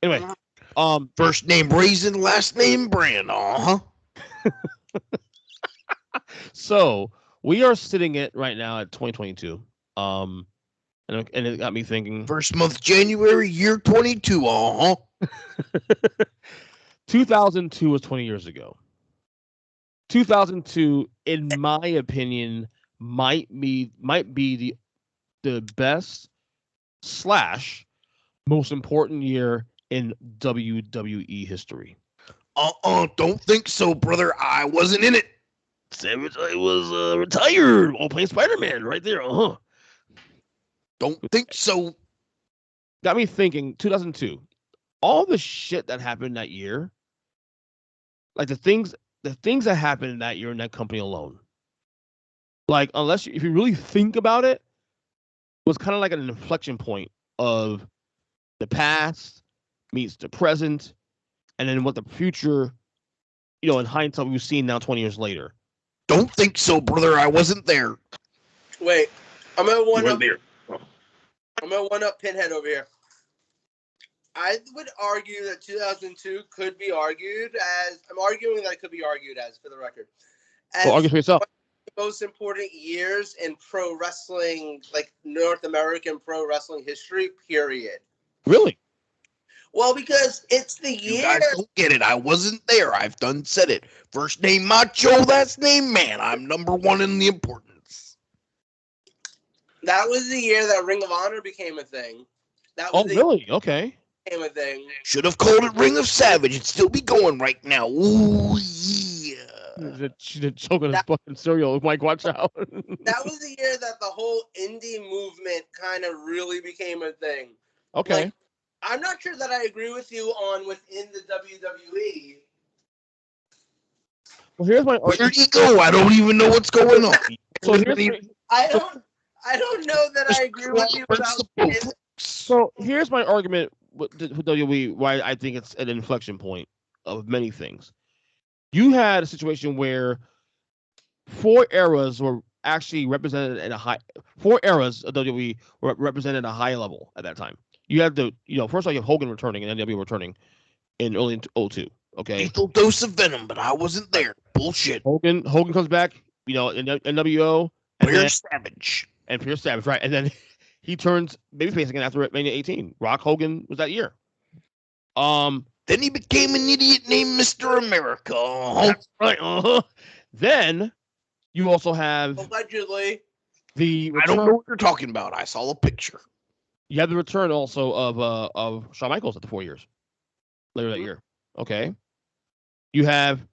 Anyway, first name Raisin, last name Brand. So we are sitting at right now at 2022. And it got me thinking. First month January, year 22. 2002 was 20 years ago. 2002, in my opinion, might be the best / most important year in WWE history. Don't think so, brother. I wasn't in it. Savage, I was retired while playing Spider-Man right there. Don't think so. Got me thinking, 2002. All the shit that happened that year, like the things that happened in that year in that company alone, like if you really think about it, was kind of like an inflection point of the past meets the present, and then what the future, in hindsight, we've seen now 20 years later. Don't think so, brother. I wasn't there. Wait, I'm gonna one up. There. I'm gonna one up Pinhead over here. I would argue that 2002 could be argued as. I'm arguing that it could be argued as, for the record. Well, argue for yourself. One of the most important years in pro wrestling, like North American pro wrestling history, period. Really? Well, because it's the year. You guys don't get it. I wasn't there. I've done said it. First name Macho, last name Man. I'm number one in the importance. That was the year that Ring of Honor became a thing. That was really? Okay. Became a thing. Should have called it Ring of Savage. It'd still be going right now. Ooh, yeah. She's choking his fucking cereal. Mike, watch out. That was the year that the whole indie movement kind of really became a thing. Okay. Like, I'm not sure that I agree with you on within the WWE. Well, here's my. Where'd he go? I don't even know what's going on. So I don't know that I agree with you about. So here's my argument with WWE. Why I think it's an inflection point of many things. You had a situation where 4 eras were actually represented at a high. 4 eras of WWE were represented at a high level at that time. You had first of all, you have Hogan returning and NWO returning in early 2002. Okay. Lethal dose of venom, but I wasn't there. Bullshit. Hogan comes back, in NWO. Pierce Savage. And Pierce Savage, right. And then he turns babyface again after Mania 18. Rock Hogan was that year. Then he became an idiot named Mr. America. That's right. Then you also have allegedly the return. I don't know what you're talking about. I saw a picture. You have the return also of Shawn Michaels after 4 years later that year. Okay. You have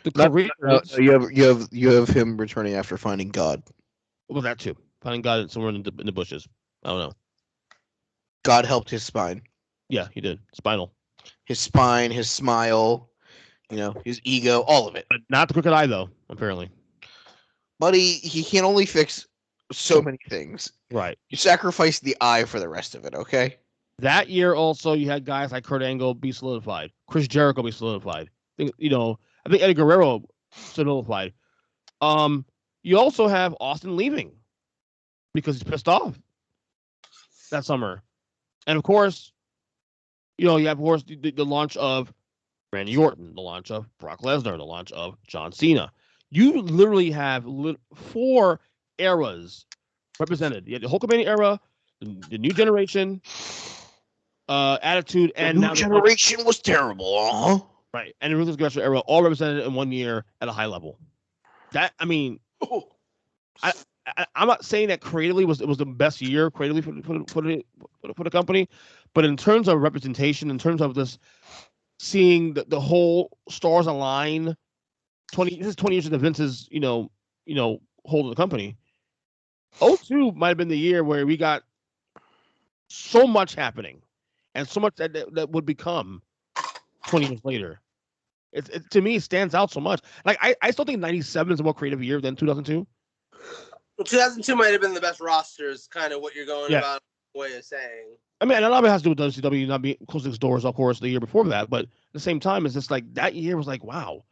the career. You have him returning after finding God. Well, that too. Finding God somewhere in the bushes. I don't know. God helped his spine. Yeah, he did. Spinal. His spine, his smile, his ego, all of it. But not the crooked eye, though, apparently. Buddy, he can only fix so many things. Right. You sacrifice the eye for the rest of it, okay? That year also, you had guys like Kurt Angle be solidified. Chris Jericho be solidified. I think Eddie Guerrero solidified. You also have Austin leaving because he's pissed off that summer. And, of course, you have, of course, the launch of Randy Orton, the launch of Brock Lesnar, the launch of John Cena. You literally have 4 eras represented. You had the Hulkamania era, the New Generation, Attitude, and the New Generation was terrible, right, and the Ruthless Aggression era, all represented in 1 year at a high level. That I'm not saying that creatively was the best year creatively for the company, but in terms of representation, in terms of this seeing the whole stars align, 20 years of Vince's hold of the company. 2002 might have been the year where we got so much happening, and so much that would become 20 years later. It to me stands out so much. Like I still think 97 is a more creative year than 2002. Well, 2002 might have been the best rosters, kind of what you're going about way of saying. I mean, and a lot of it has to do with WCW not being closing its doors, of course, the year before that. But at the same time, it's just like that year was like, wow.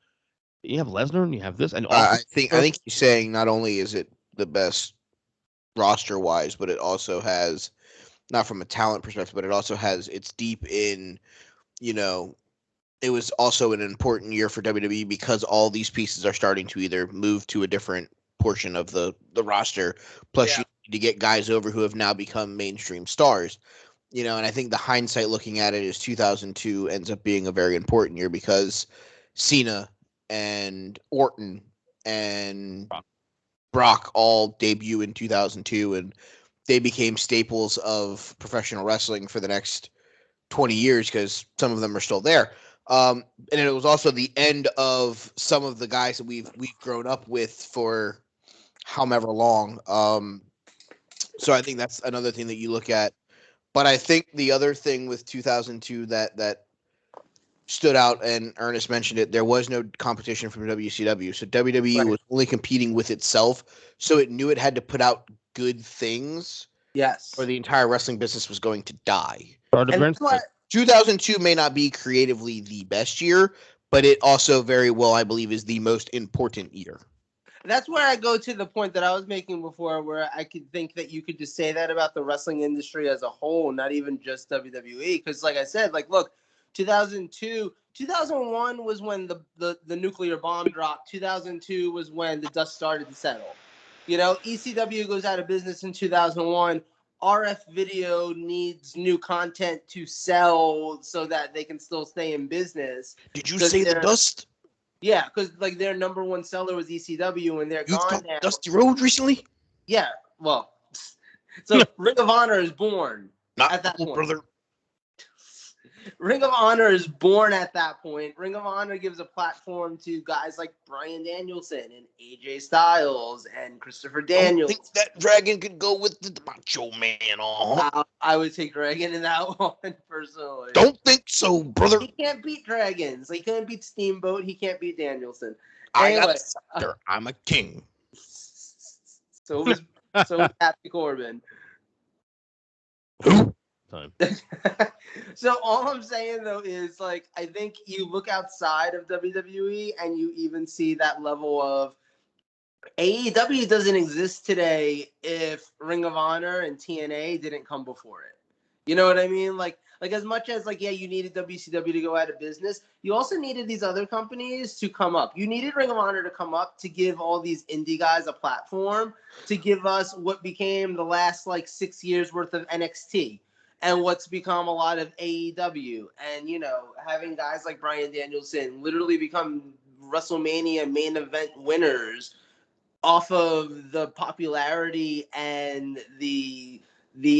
You have Lesnar and you have this, and I think he's saying not only is it the best roster wise, but it also has not from a talent perspective, but it's deep in, you know, it was also an important year for WWE because all these pieces are starting to either move to a different portion of the roster. Plus, Yeah. you need to get guys over who have now become mainstream stars. And I think the hindsight looking at it is 2002 ends up being a very important year because Cena and Orton and Brock all debut in 2002, and they became staples of professional wrestling for the next 20 years because some of them are still there. And it was also the end of some of the guys that we've grown up with for however long. So I think that's another thing that you look at. But I think the other thing with 2002 that stood out, and Ernest mentioned it, there was no competition from WCW. So WWE Right. was only competing with itself. So it knew it had to put out good things Yes. or the entire wrestling business was going to die. Start to And burn. that's why 2002 may not be creatively the best year, but it also very well, I believe, is the most important year. that's where I go to the point that I was making before, where I could think that you could just say that about the wrestling industry as a whole, not even just WWE. Because, like I said, like, look, 2002, 2001 was when the nuclear bomb dropped. 2002 was when the dust started to settle. ECW goes out of business in 2001. RF Video needs new content to sell so that they can still stay in business. Did you Because say the dust? yeah, because like their number one seller was ECW, and they're You've gone talked now. Dusty Road recently? Yeah, well, so Ring of Honor is born Not at that cool, point. brother. Ring of Honor is born at that point. Ring of Honor gives a platform to guys like Bryan Danielson and AJ Styles and Christopher Don't Daniels. think that dragon could go with the Macho Man. I would take Dragon in that one personally. Don't think so, brother. He can't beat Dragons. He can't beat Steamboat. He can't beat Danielson. I got Anyway, a scepter. I'm a king. so was Happy Corbin. Who? Time. So all I'm saying though is like I think you look outside of WWE and you even see that level of AEW doesn't exist today if Ring of Honor and TNA didn't come before it. You know what I mean? Like as much as like yeah, you needed WCW to go out of business, you also needed these other companies to come up. You needed Ring of Honor to come up to give all these indie guys a platform to give us what became the last like 6 years worth of NXT and what's become a lot of AEW. And having guys like Bryan Danielson literally become WrestleMania main event winners off of the popularity and the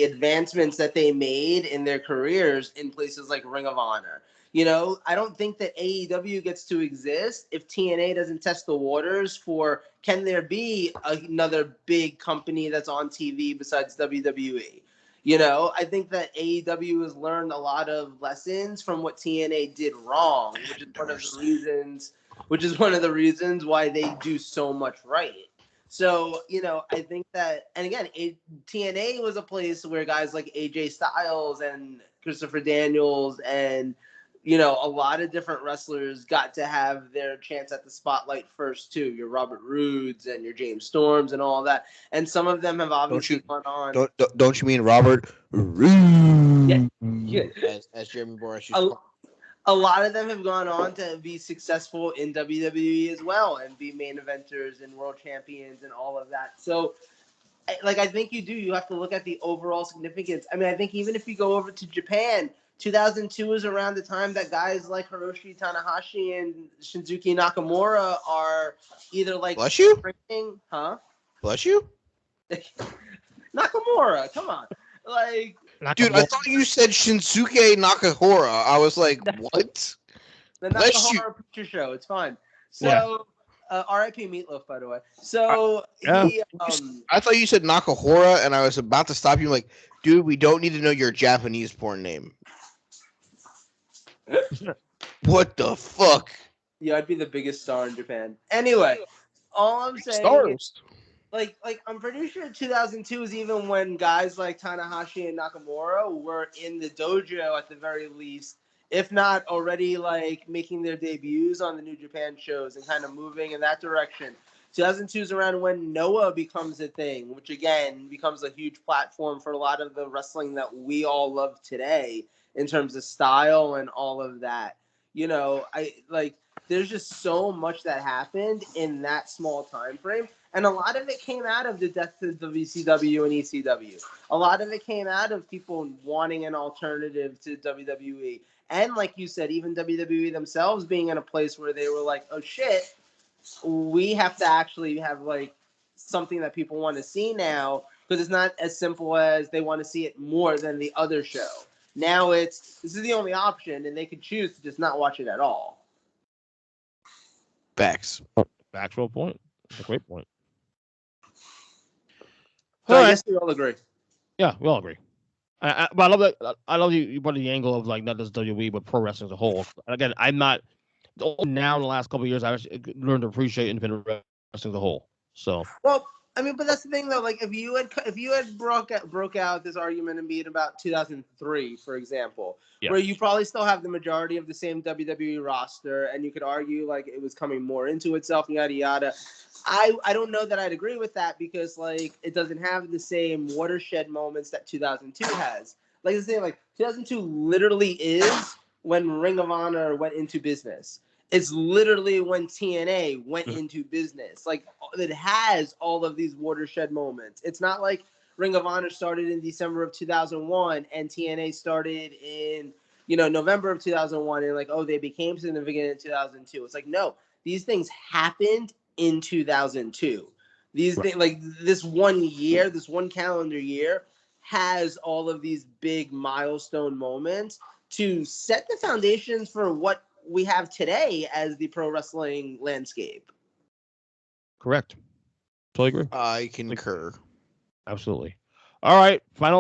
advancements that they made in their careers in places like Ring of Honor. I don't think that AEW gets to exist if TNA doesn't test the waters for can there be another big company that's on TV besides WWE. I think that AEW has learned a lot of lessons from what TNA did wrong, which is one of the reasons why they do so much right. So, I think that, and again, TNA was a place where guys like AJ Styles and Christopher Daniels and, a lot of different wrestlers got to have their chance at the spotlight first, too. Your Robert Roods and your James Storms and all that. And some of them have obviously gone on. Don't you mean Robert Roode? Yeah. As Jeremy Borash used to A, call a lot of them have gone on to be successful in WWE as well and be main eventers and world champions and all of that. So, I think you have to look at the overall significance. I mean, I think even if you go over to Japan, 2002 is around the time that guys like Hiroshi Tanahashi and Shinsuke Nakamura are either like Bless you? training, huh? Bless you? Nakamura, come on. Dude, I thought you said Shinsuke Nakahara. I was like, what? The Bless you. Nakahara Picture Show. It's fine. Yeah. So, R.I.P. Meatloaf, by the way. So Yeah. he, I thought you said Nakahara, and I was about to stop you. Like, dude, we don't need to know your Japanese porn name. What the fuck? yeah, I'd be the biggest star in Japan. Anyway, all I'm saying is, like I'm pretty sure 2002 is even when guys like Tanahashi and Nakamura were in the dojo at the very least, if not already like making their debuts on the New Japan shows and kind of moving in that direction. 2002 is around when Noah becomes a thing, which again becomes a huge platform for a lot of the wrestling that we all love today in terms of style and all of that. There's just so much that happened in that small time frame. And a lot of it came out of the death of WCW and ECW. A lot of it came out of people wanting an alternative to WWE. And like you said, even WWE themselves being in a place where they were like, oh shit, we have to actually have like something that people want to see now, because it's not as simple as they want to see it more than the other show. Now this is the only option, and they could choose to just not watch it at all. Facts. Factual point. That's a great point. So All I right. guess we all agree. Yeah, we all agree. But I love that. I love you brought the angle of like not just WWE but pro wrestling as a whole. And again, I'm not now in the last couple of years I've learned to appreciate independent wrestling as a whole. So well, I mean, but that's the thing though. Like, if you had broke out this argument and be in about 2003, for example, where you probably still have the majority of the same WWE roster, and you could argue like it was coming more into itself, yada yada. I don't know that I'd agree with that, because like it doesn't have the same watershed moments that 2002 has. Like the thing, like 2002 literally is when Ring of Honor went into business. It's literally when TNA went into business. Like, it has all of these watershed moments. It's not like Ring of Honor started in December of 2001 and TNA started in, November of 2001, and like, oh, they became significant in 2002. It's like, no, these things happened in 2002. These things, like this one year, this one calendar year, has all of these big milestone moments to set the foundations for what we have today as the pro wrestling landscape. Correct. Totally agree. I concur. Absolutely. All right. Final